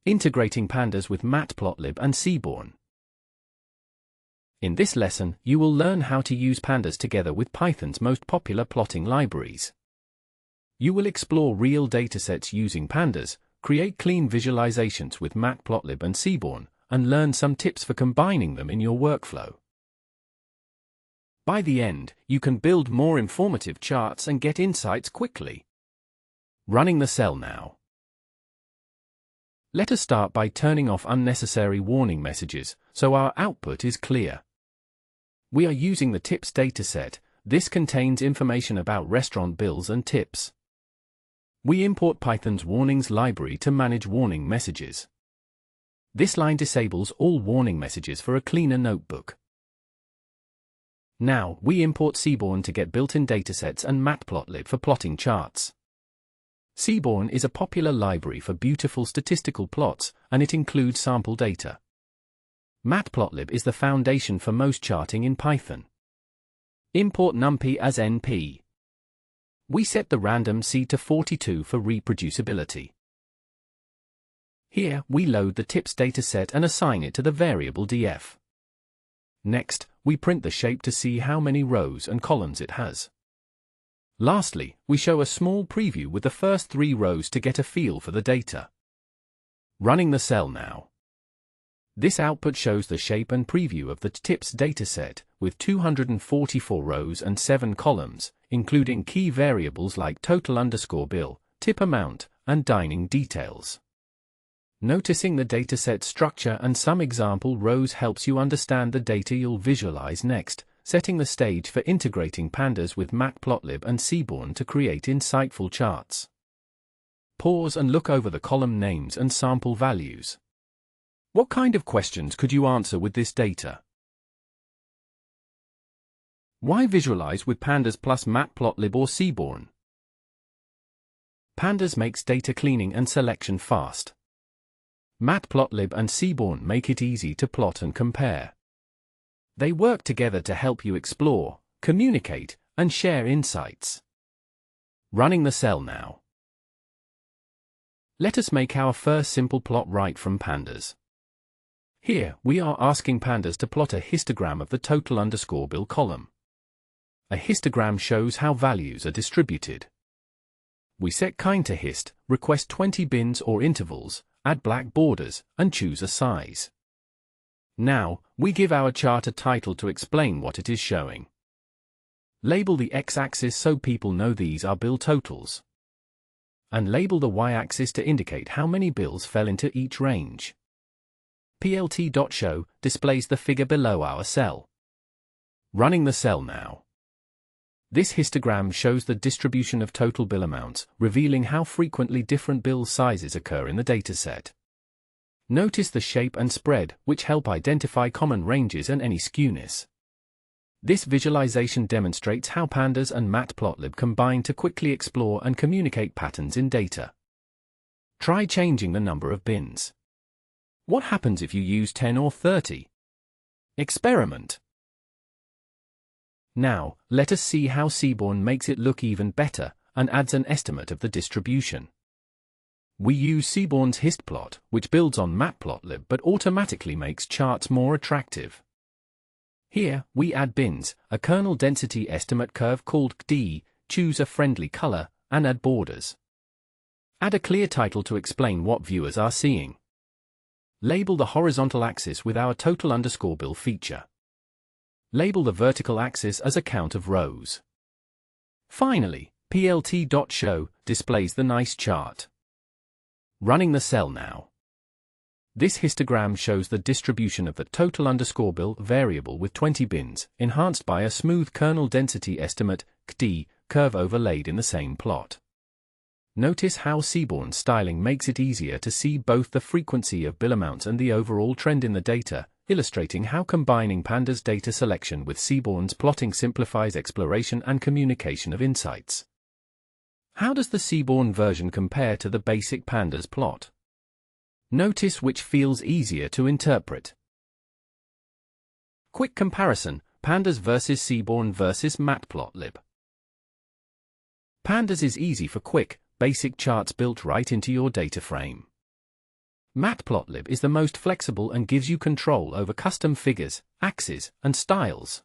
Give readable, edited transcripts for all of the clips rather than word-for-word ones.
Integrating Pandas with Matplotlib and Seaborn. In this lesson, you will learn how to use Pandas together with Python's most popular plotting libraries. You will explore real datasets using Pandas, create clean visualizations with Matplotlib and Seaborn, and learn some tips for combining them in your workflow. By the end, you can build more informative charts and get insights quickly. Running the cell now. Let us start by turning off unnecessary warning messages, so our output is clear. We are using the tips dataset. This contains information about restaurant bills and tips. We import Python's warnings library to manage warning messages. This line disables all warning messages for a cleaner notebook. Now, we import Seaborn to get built-in datasets and Matplotlib for plotting charts. Seaborn is a popular library for beautiful statistical plots, and it includes sample data. Matplotlib is the foundation for most charting in Python. Import NumPy as NP. We set the random seed to 42 for reproducibility. Here, we load the tips dataset and assign it to the variable df. Next, we print the shape to see how many rows and columns it has. Lastly, we show a small preview with the first 3 rows to get a feel for the data. Running the cell now. This output shows the shape and preview of the tips dataset, with 244 rows and 7 columns, including key variables like total_bill, tip amount, and dining details. Noticing the dataset structure and some example rows helps you understand the data you'll visualize next, setting the stage for integrating Pandas with Matplotlib and Seaborn to create insightful charts. Pause and look over the column names and sample values. What kind of questions could you answer with this data? Why visualize with Pandas plus Matplotlib or Seaborn? Pandas makes data cleaning and selection fast. Matplotlib and Seaborn make it easy to plot and compare. They work together to help you explore, communicate, and share insights. Running the cell now. Let us make our first simple plot right from Pandas. Here, we are asking Pandas to plot a histogram of the total_bill column. A histogram shows how values are distributed. We set kind to hist, request 20 bins or intervals, add black borders, and choose a size. Now, we give our chart a title to explain what it is showing. Label the x-axis so people know these are bill totals. And label the y-axis to indicate how many bills fell into each range. plt.show displays the figure below our cell. Running the cell now. This histogram shows the distribution of total bill amounts, revealing how frequently different bill sizes occur in the dataset. Notice the shape and spread, which help identify common ranges and any skewness. This visualization demonstrates how Pandas and Matplotlib combine to quickly explore and communicate patterns in data. Try changing the number of bins. What happens if you use 10 or 30? Experiment. Now, let us see how Seaborn makes it look even better, and adds an estimate of the distribution. We use Seaborn's histplot, which builds on Matplotlib but automatically makes charts more attractive. Here, we add bins, a kernel density estimate curve called KD, choose a friendly color, and add borders. Add a clear title to explain what viewers are seeing. Label the horizontal axis with our total_bill feature. Label the vertical axis as a count of rows. Finally, plt.show displays the nice chart. Running the cell now. This histogram shows the distribution of the total_bill variable with 20 bins, enhanced by a smooth kernel density estimate KD curve overlaid in the same plot. Notice how Seaborn's styling makes it easier to see both the frequency of bill amounts and the overall trend in the data, illustrating how combining Pandas data selection with Seaborn's plotting simplifies exploration and communication of insights. How does the Seaborn version compare to the basic Pandas plot? Notice which feels easier to interpret. Quick comparison, Pandas versus Seaborn versus Matplotlib. Pandas is easy for quick, basic charts built right into your data frame. Matplotlib is the most flexible and gives you control over custom figures, axes, and styles.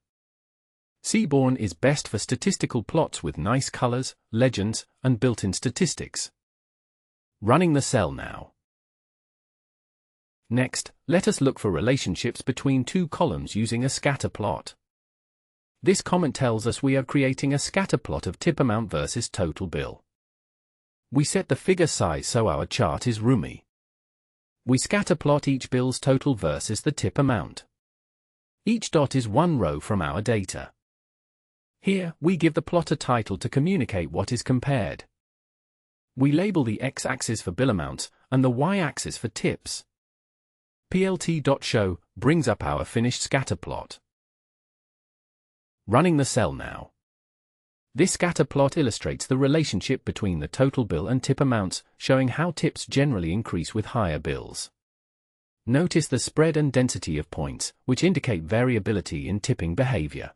Seaborn is best for statistical plots with nice colors, legends, and built-in statistics. Running the cell now. Next, let us look for relationships between two columns using a scatter plot. This comment tells us we are creating a scatter plot of tip amount versus total bill. We set the figure size so our chart is roomy. We scatter plot each bill's total versus the tip amount. Each dot is one row from our data. Here, we give the plot a title to communicate what is compared. We label the x-axis for bill amounts and the y-axis for tips. plt.show brings up our finished scatter plot. Running the cell now. This scatter plot illustrates the relationship between the total bill and tip amounts, showing how tips generally increase with higher bills. Notice the spread and density of points, which indicate variability in tipping behavior.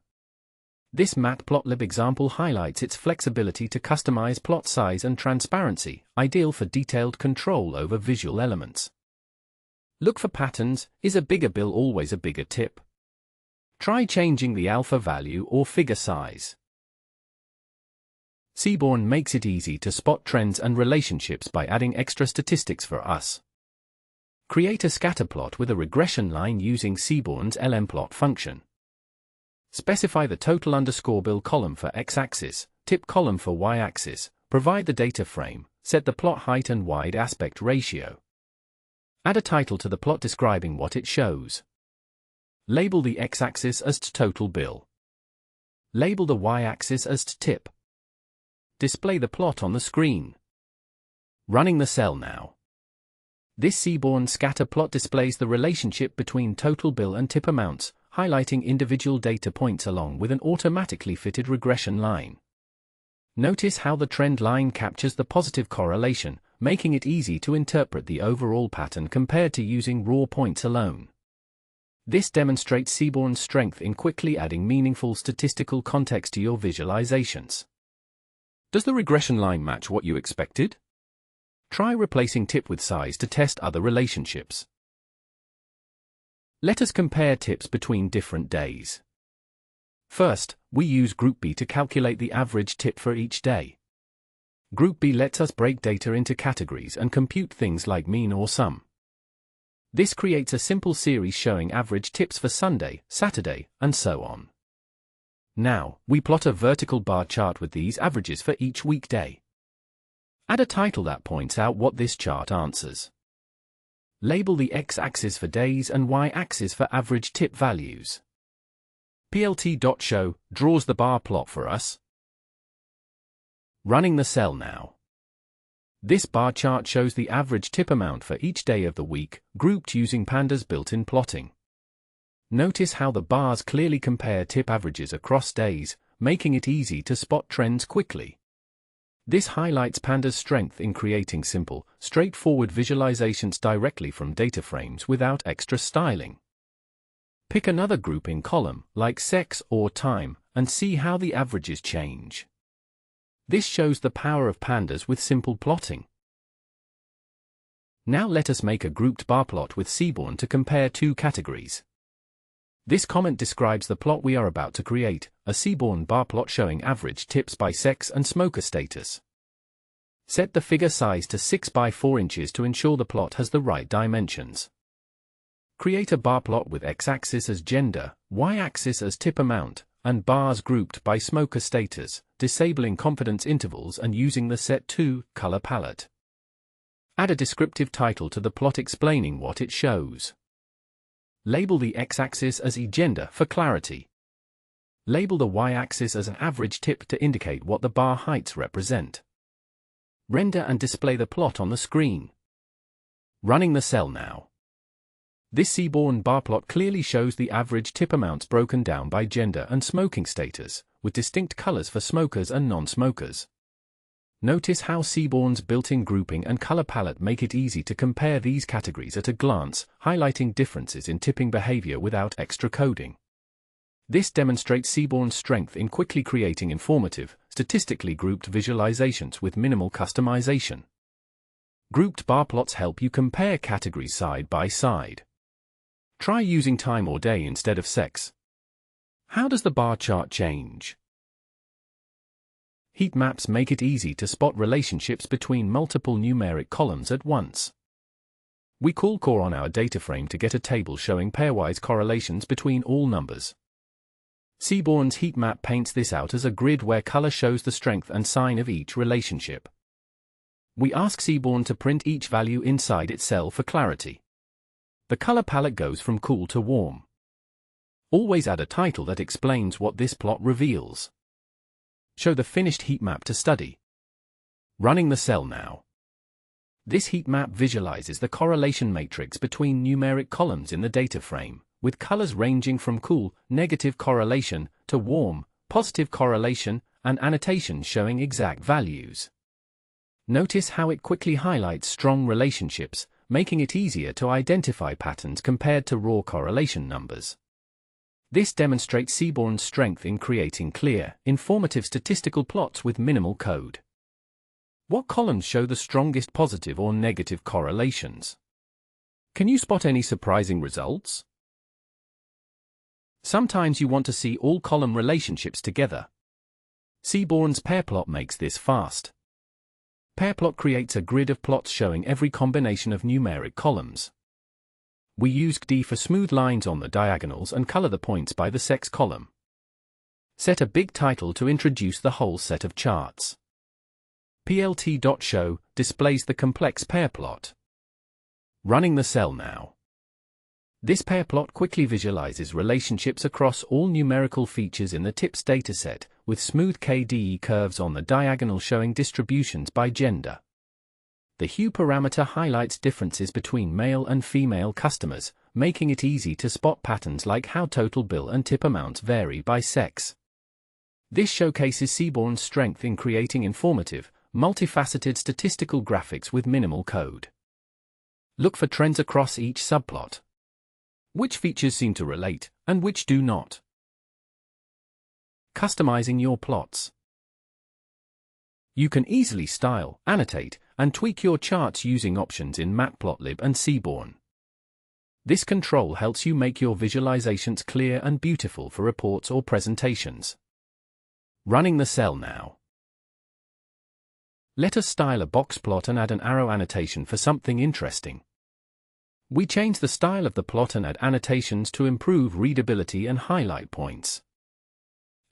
This Matplotlib example highlights its flexibility to customize plot size and transparency, ideal for detailed control over visual elements. Look for patterns. Is a bigger bill always a bigger tip? Try changing the alpha value or figure size. Seaborn makes it easy to spot trends and relationships by adding extra statistics for us. Create a scatter plot with a regression line using Seaborn's lmplot function. Specify the total underscore bill column for x-axis, tip column for y-axis, provide the data frame, set the plot height and wide aspect ratio. Add a title to the plot describing what it shows. Label the x-axis as total bill. Label the y-axis as tip. Display the plot on the screen. Running the cell now. This Seaborn scatter plot displays the relationship between total bill and tip amounts, highlighting individual data points along with an automatically fitted regression line. Notice how the trend line captures the positive correlation, making it easy to interpret the overall pattern compared to using raw points alone. This demonstrates Seaborn's strength in quickly adding meaningful statistical context to your visualizations. Does the regression line match what you expected? Try replacing tip with size to test other relationships. Let us compare tips between different days. First, we use Group B to calculate the average tip for each day. Group B lets us break data into categories and compute things like mean or sum. This creates a simple series showing average tips for Sunday, Saturday, and so on. Now, we plot a vertical bar chart with these averages for each weekday. Add a title that points out what this chart answers. Label the x-axis for days and y-axis for average tip values. plt.show draws the bar plot for us. Running the cell now. This bar chart shows the average tip amount for each day of the week, grouped using Pandas built-in plotting. Notice how the bars clearly compare tip averages across days, making it easy to spot trends quickly. This highlights Pandas' strength in creating simple, straightforward visualizations directly from data frames without extra styling. Pick another grouping column, like sex or time, and see how the averages change. This shows the power of Pandas with simple plotting. Now let us make a grouped bar plot with Seaborn to compare two categories. This comment describes the plot we are about to create, a Seaborn bar plot showing average tips by sex and smoker status. Set the figure size to 6 by 4 inches to ensure the plot has the right dimensions. Create a bar plot with x-axis as gender, y-axis as tip amount, and bars grouped by smoker status, disabling confidence intervals and using the Set To color palette. Add a descriptive title to the plot explaining what it shows. Label the x-axis as eGender for clarity. Label the y-axis as an average tip to indicate what the bar heights represent. Render and display the plot on the screen. Running the cell now. This Seaborn bar plot clearly shows the average tip amounts broken down by gender and smoking status, with distinct colors for smokers and non-smokers. Notice how Seaborn's built-in grouping and color palette make it easy to compare these categories at a glance, highlighting differences in tipping behavior without extra coding. This demonstrates Seaborn's strength in quickly creating informative, statistically grouped visualizations with minimal customization. Grouped bar plots help you compare categories side by side. Try using time or day instead of sex. How does the bar chart change? Heat maps make it easy to spot relationships between multiple numeric columns at once. We call core on our data frame to get a table showing pairwise correlations between all numbers. Seaborn's heat map paints this out as a grid where color shows the strength and sign of each relationship. We ask Seaborn to print each value inside its cell for clarity. The color palette goes from cool to warm. Always add a title that explains what this plot reveals. Show the finished heat map to study. Running the cell now. This heat map visualizes the correlation matrix between numeric columns in the data frame, with colors ranging from cool, negative correlation, to warm, positive correlation, and annotations showing exact values. Notice how it quickly highlights strong relationships, making it easier to identify patterns compared to raw correlation numbers. This demonstrates Seaborn's strength in creating clear, informative statistical plots with minimal code. What columns show the strongest positive or negative correlations? Can you spot any surprising results? Sometimes you want to see all column relationships together. Seaborn's pairplot makes this fast. Pairplot creates a grid of plots showing every combination of numeric columns. We use GD for smooth lines on the diagonals and color the points by the sex column. Set a big title to introduce the whole set of charts. plt.show displays the complex pairplot. Running the cell now. This pairplot quickly visualizes relationships across all numerical features in the TIPS dataset, with smooth KDE curves on the diagonal showing distributions by gender. The hue parameter highlights differences between male and female customers, making it easy to spot patterns like how total bill and tip amounts vary by sex. This showcases Seaborn's strength in creating informative, multifaceted statistical graphics with minimal code. Look for trends across each subplot. Which features seem to relate, and which do not? Customizing your plots. You can easily style, annotate, and tweak your charts using options in Matplotlib and Seaborn. This control helps you make your visualizations clear and beautiful for reports or presentations. Running the cell now. Let us style a box plot and add an arrow annotation for something interesting. We change the style of the plot and add annotations to improve readability and highlight points.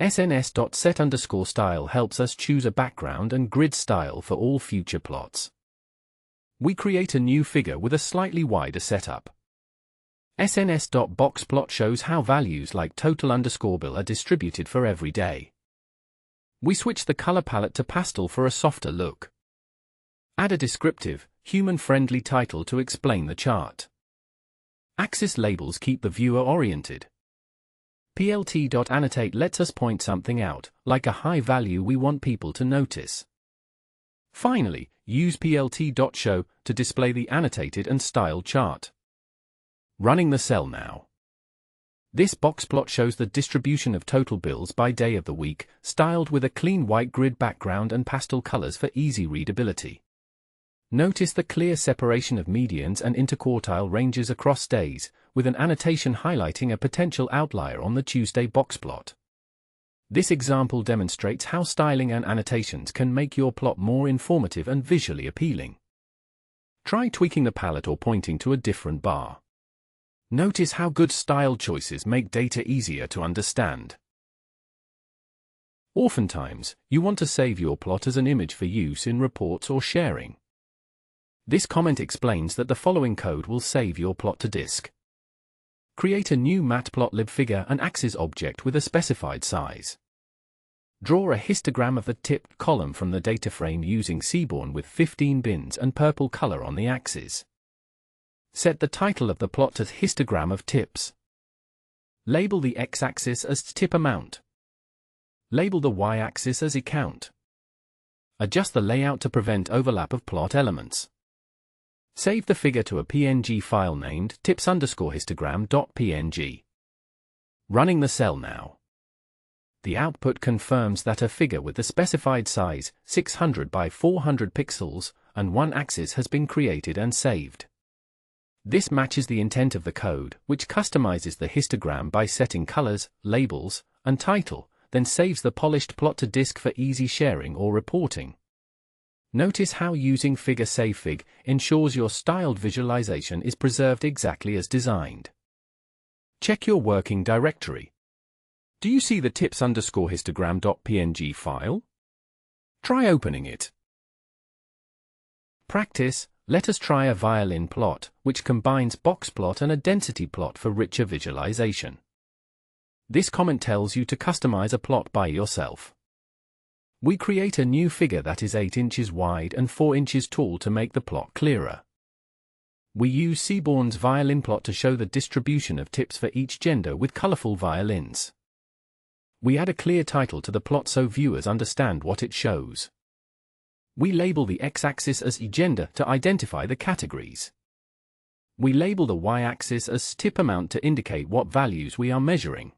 SNS.set_style helps us choose a background and grid style for all future plots. We create a new figure with a slightly wider setup. SNS.boxplot shows how values like total_bill are distributed for every day. We switch the color palette to pastel for a softer look. Add a descriptive, human-friendly title to explain the chart. Axis labels keep the viewer oriented. plt.annotate lets us point something out, like a high value we want people to notice. Finally, use plt.show to display the annotated and styled chart. Running the cell now. This box plot shows the distribution of total bills by day of the week, styled with a clean white grid background and pastel colors for easy readability. Notice the clear separation of medians and interquartile ranges across days, with an annotation highlighting a potential outlier on the Tuesday box plot. This example demonstrates how styling and annotations can make your plot more informative and visually appealing. Try tweaking the palette or pointing to a different bar. Notice how good style choices make data easier to understand. Oftentimes, you want to save your plot as an image for use in reports or sharing. This comment explains that the following code will save your plot to disk. Create a new Matplotlib figure and axis object with a specified size. Draw a histogram of the tipped column from the data frame using Seaborn with 15 bins and purple color on the axis. Set the title of the plot to histogram of tips. Label the x-axis as tip amount. Label the y-axis as account. Adjust the layout to prevent overlap of plot elements. Save the figure to a PNG file named tips_histogram.png. Running the cell now. The output confirms that a figure with the specified size, 600 by 400 pixels, and one axis has been created and saved. This matches the intent of the code, which customizes the histogram by setting colors, labels, and title, then saves the polished plot to disk for easy sharing or reporting. Notice how using figure savefig ensures your styled visualization is preserved exactly as designed. Check your working directory. Do you see the tips_histogram.png file? Try opening it. Practice. Let us try a Violin plot, which combines box plot and a density plot for richer visualization. This comment tells you to customize a plot by yourself. We create a new figure that is 8 inches wide and 4 inches tall to make the plot clearer. We use Seaborn's Violin plot to show the distribution of tips for each gender with colorful violins. We add a clear title to the plot so viewers understand what it shows. We label the x-axis as gender to identify the categories. We label the y-axis as tip amount to indicate what values we are measuring.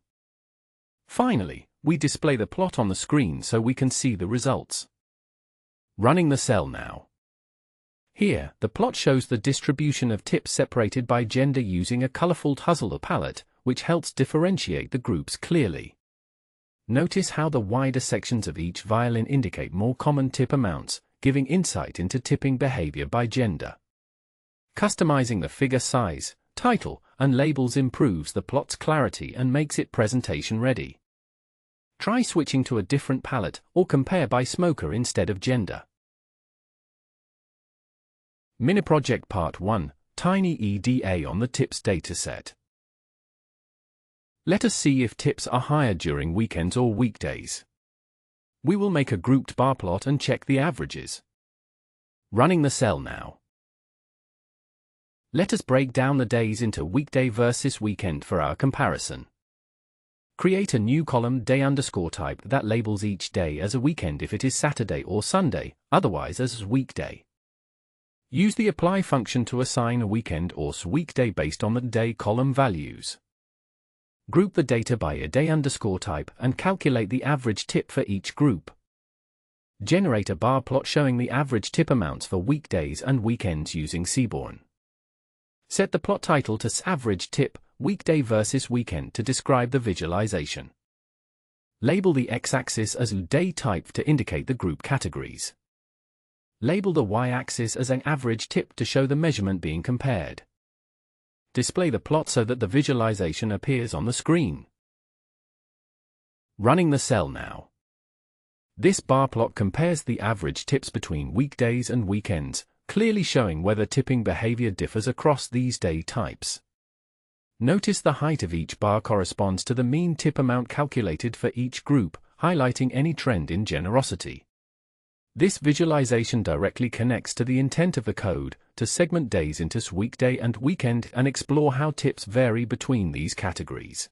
Finally, we display the plot on the screen so we can see the results. Running the cell now. Here, the plot shows the distribution of tips separated by gender using a colorful tussle palette, which helps differentiate the groups clearly. Notice how the wider sections of each violin indicate more common tip amounts, giving insight into tipping behavior by gender. Customizing the figure size, title, and labels improves the plot's clarity and makes it presentation ready. Try switching to a different palette or compare by smoker instead of gender. Mini Project Part 1, Tiny EDA on the tips dataset. Let us see if tips are higher during weekends or weekdays. We will make a grouped bar plot and check the averages. Running the cell now. Let us break down the days into weekday versus weekend for our comparison. Create a new column day_type that labels each day as a weekend if it is Saturday or Sunday, otherwise as weekday. Use the apply function to assign a weekend or weekday based on the day column values. Group the data by a day_type and calculate the average tip for each group. Generate a bar plot showing the average tip amounts for weekdays and weekends using Seaborn. Set the plot title to average tip, weekday versus weekend to describe the visualization. Label the x-axis as day type to indicate the group categories. Label the y-axis as an average tip to show the measurement being compared. Display the plot so that the visualization appears on the screen. Running the cell now. This bar plot compares the average tips between weekdays and weekends, clearly showing whether tipping behavior differs across these day types. Notice the height of each bar corresponds to the mean tip amount calculated for each group, highlighting any trend in generosity. This visualization directly connects to the intent of the code, to segment days into weekday and weekend and explore how tips vary between these categories.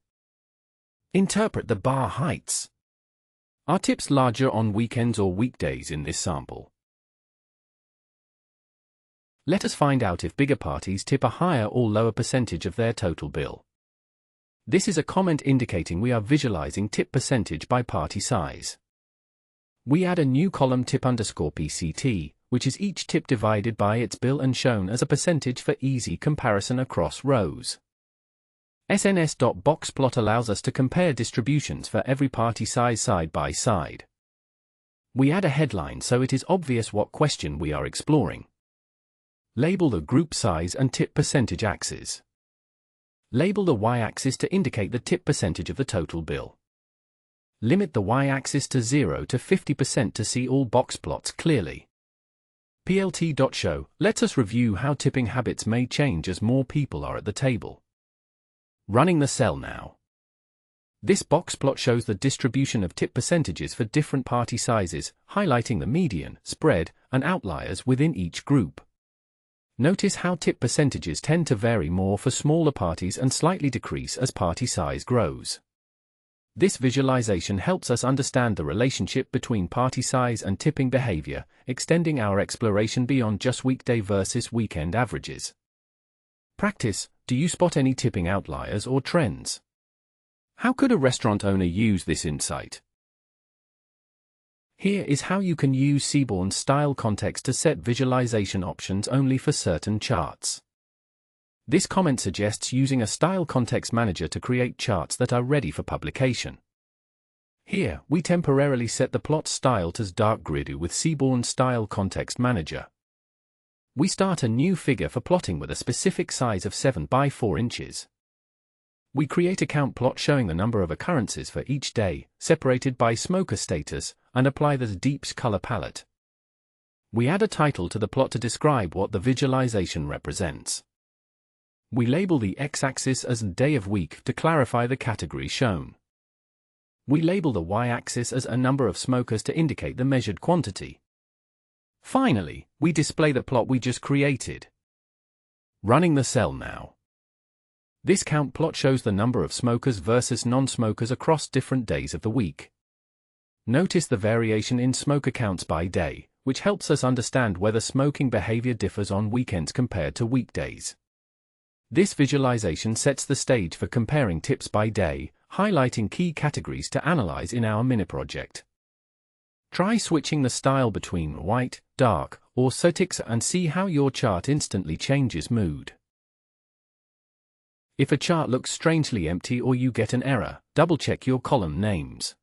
Interpret the bar heights. Are tips larger on weekends or weekdays in this sample? Let us find out if bigger parties tip a higher or lower percentage of their total bill. This is a comment indicating we are visualizing tip percentage by party size. We add a new column tip_PCT, which is each tip divided by its bill and shown as a percentage for easy comparison across rows. SNS.boxplot allows us to compare distributions for every party size side by side. We add a headline so it is obvious what question we are exploring. Label the group size and tip percentage axes. Label the y-axis to indicate the tip percentage of the total bill. Limit the y-axis to 0 to 50% to see all box plots clearly. PLT.show lets us review how tipping habits may change as more people are at the table. Running the cell now. This box plot shows the distribution of tip percentages for different party sizes, highlighting the median, spread, and outliers within each group. Notice how tip percentages tend to vary more for smaller parties and slightly decrease as party size grows. This visualization helps us understand the relationship between party size and tipping behavior, extending our exploration beyond just weekday versus weekend averages. Practice. Do you spot any tipping outliers or trends? How could a restaurant owner use this insight? Here is how you can use Seaborn's style context to set visualization options only for certain charts. This comment suggests using a style context manager to create charts that are ready for publication. Here, we temporarily set the plot style to dark grid with Seaborn's style context manager. We start a new figure for plotting with a specific size of 7 by 4 inches. We create a count plot showing the number of occurrences for each day, separated by smoker status, and apply the deeps color palette. We add a title to the plot to describe what the visualization represents. We label the x-axis as day of week to clarify the category shown. We label the y-axis as a number of smokers to indicate the measured quantity. Finally, we display the plot we just created. Running the cell now. This count plot shows the number of smokers versus non-smokers across different days of the week. Notice the variation in smoker counts by day, which helps us understand whether smoking behavior differs on weekends compared to weekdays. This visualization sets the stage for comparing tips by day, highlighting key categories to analyze in our mini-project. Try switching the style between white, dark, or statics and see how your chart instantly changes mood. If a chart looks strangely empty or you get an error, double-check your column names.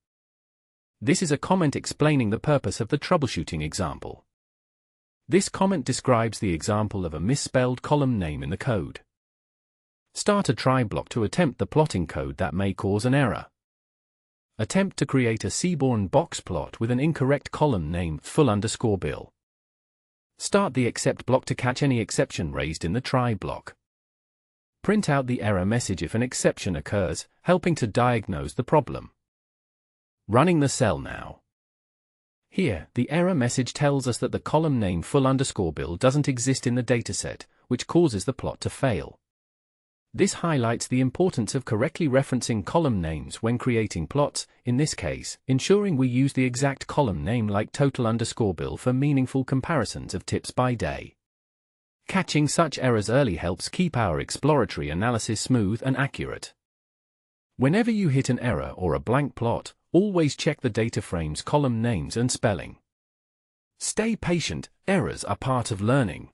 This is a comment explaining the purpose of the troubleshooting example. This comment describes the example of a misspelled column name in the code. Start a try block to attempt the plotting code that may cause an error. Attempt to create a Seaborn box plot with an incorrect column name full_bill. Start the except block to catch any exception raised in the try block. Print out the error message if an exception occurs, helping to diagnose the problem. Running the cell now. Here, the error message tells us that the column name full_bill doesn't exist in the dataset, which causes the plot to fail. This highlights the importance of correctly referencing column names when creating plots, in this case, ensuring we use the exact column name like total_bill for meaningful comparisons of tips by day. Catching such errors early helps keep our exploratory analysis smooth and accurate. Whenever you hit an error or a blank plot, always check the data frame's column names and spelling. Stay patient, errors are part of learning.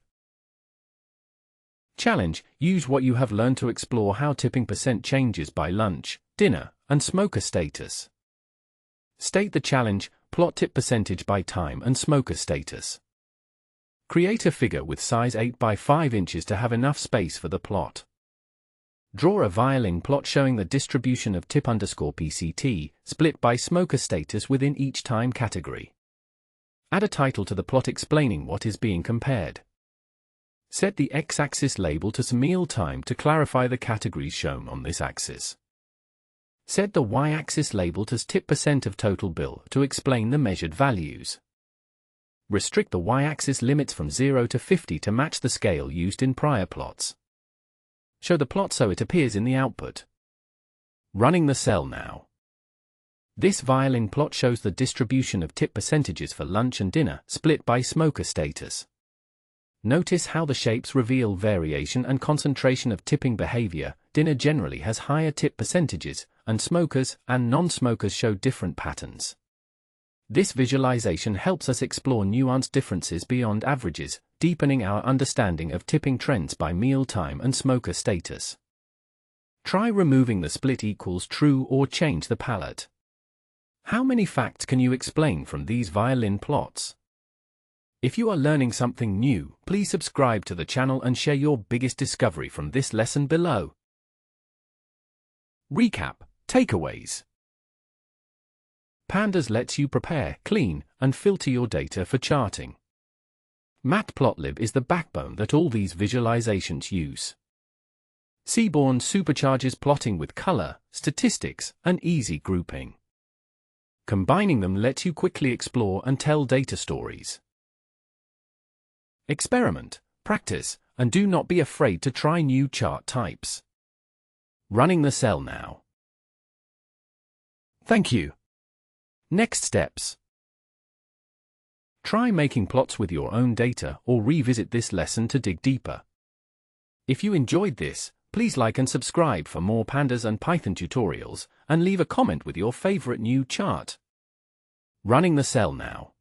Challenge: use what you have learned to explore how tipping percent changes by lunch, dinner, and smoker status. State the challenge: plot tip percentage by time and smoker status. Create a figure with size 8 by 5 inches to have enough space for the plot. Draw a Violin plot showing the distribution of tip_PCT, split by smoker status within each time category. Add a title to the plot explaining what is being compared. Set the x-axis label to meal time to clarify the categories shown on this axis. Set the y-axis label to tip percent of total bill to explain the measured values. Restrict the y-axis limits from 0 to 50 to match the scale used in prior plots. Show the plot so it appears in the output. Running the cell now. This Violin plot shows the distribution of tip percentages for lunch and dinner, split by smoker status. Notice how the shapes reveal variation and concentration of tipping behavior. Dinner generally has higher tip percentages, and smokers and non-smokers show different patterns. This visualization helps us explore nuanced differences beyond averages, deepening our understanding of tipping trends by meal time and smoker status. Try removing the split equals true or change the palette. How many facts can you explain from these Violin plots? If you are learning something new, please subscribe to the channel and share your biggest discovery from this lesson below. Recap, takeaways. Pandas lets you prepare, clean, and filter your data for charting. Matplotlib is the backbone that all these visualizations use. Seaborn supercharges plotting with color, statistics, and easy grouping. Combining them lets you quickly explore and tell data stories. Experiment, practice, and do not be afraid to try new chart types. Running the cell now. Thank you. Next steps. Try making plots with your own data or revisit this lesson to dig deeper. If you enjoyed this, please like and subscribe for more Pandas and Python tutorials, and leave a comment with your favorite new chart. Running the cell now.